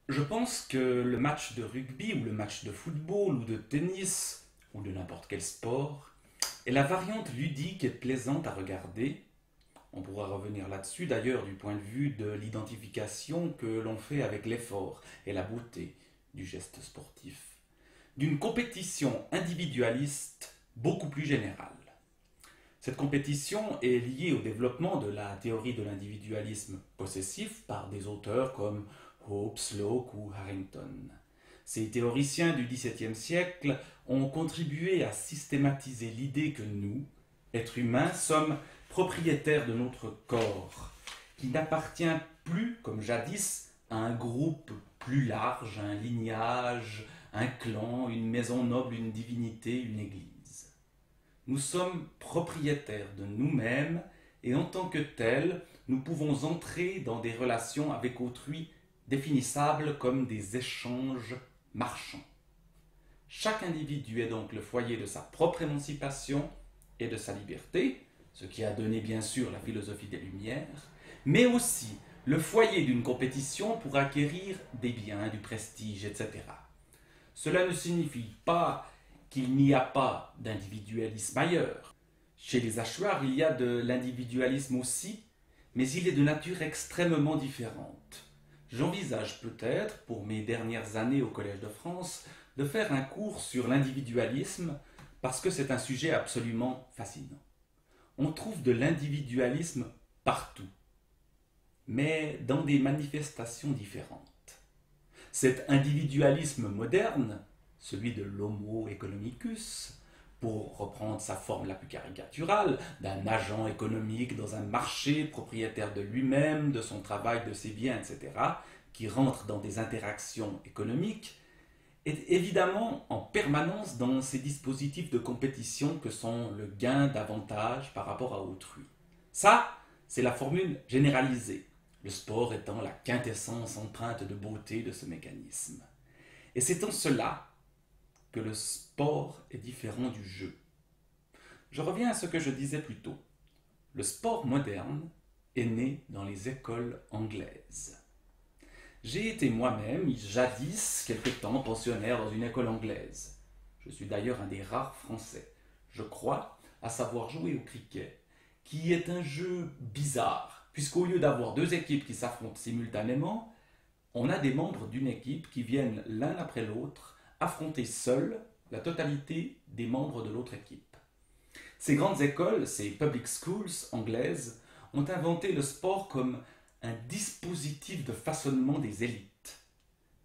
Je pense que le match de rugby ou le match de football ou de tennis ou de n'importe quel sport est la variante ludique et plaisante à regarder. On pourra revenir là-dessus d'ailleurs du point de vue de l'identification que l'on fait avec l'effort et la beauté du geste sportif. D'une compétition individualiste beaucoup plus générale. Cette compétition est liée au développement de la théorie de l'individualisme possessif par des auteurs comme Hobbes, Locke ou Harrington. Ces théoriciens du XVIIe siècle ont contribué à systématiser l'idée que nous, êtres humains, sommes propriétaires de notre corps, qui n'appartient plus, comme jadis, à un groupe plus large, à un lignage, un clan, une maison noble, une divinité, une église. Nous sommes propriétaires de nous-mêmes et en tant que tels, nous pouvons entrer dans des relations avec autrui définissables comme des échanges marchands. Chaque individu est donc le foyer de sa propre émancipation et de sa liberté, ce qui a donné bien sûr la philosophie des Lumières, mais aussi le foyer d'une compétition pour acquérir des biens, du prestige, etc. Cela ne signifie pas qu'il n'y a pas d'individualisme ailleurs. Chez les hachoirs, il y a de l'individualisme aussi, mais il est de nature extrêmement différente. J'envisage peut-être, pour mes dernières années au Collège de France, de faire un cours sur l'individualisme parce que c'est un sujet absolument fascinant. On trouve de l'individualisme partout, mais dans des manifestations différentes. Cet individualisme moderne, celui de l'homo economicus, pour reprendre sa forme la plus caricaturale, d'un agent économique dans un marché, propriétaire de lui-même, de son travail, de ses biens, etc., qui rentre dans des interactions économiques, est évidemment en permanence dans ces dispositifs de compétition que sont le gain d'avantage par rapport à autrui. Ça, c'est la formule généralisée, le sport étant la quintessence empreinte de beauté de ce mécanisme. Et c'est en cela que le sport est différent du jeu. Je reviens à ce que je disais plus tôt. Le sport moderne est né dans les écoles anglaises. J'ai été moi-même, jadis, quelque temps, pensionnaire dans une école anglaise. Je suis d'ailleurs un des rares Français, je crois, à savoir jouer au cricket, qui est un jeu bizarre, puisqu'au lieu d'avoir deux équipes qui s'affrontent simultanément, on a des membres d'une équipe qui viennent l'un après l'autre affronter seuls la totalité des membres de l'autre équipe. Ces grandes écoles, ces public schools anglaises, ont inventé le sport comme un dispositif de façonnement des élites,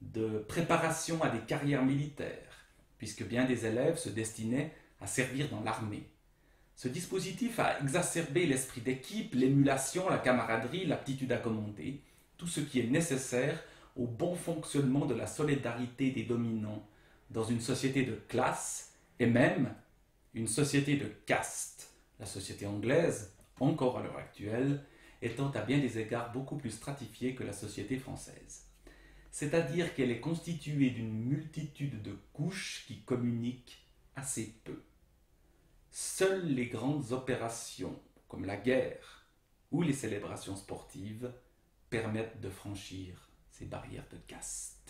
de préparation à des carrières militaires, puisque bien des élèves se destinaient à servir dans l'armée. Ce dispositif a exacerbé l'esprit d'équipe, l'émulation, la camaraderie, l'aptitude à commander, tout ce qui est nécessaire au bon fonctionnement de la solidarité des dominants dans une société de classe et même une société de caste. La société anglaise, encore à l'heure actuelle, étant à bien des égards beaucoup plus stratifiée que la société française. C'est-à-dire qu'elle est constituée d'une multitude de couches qui communiquent assez peu. Seules les grandes opérations, comme la guerre ou les célébrations sportives, permettent de franchir ces barrières de caste.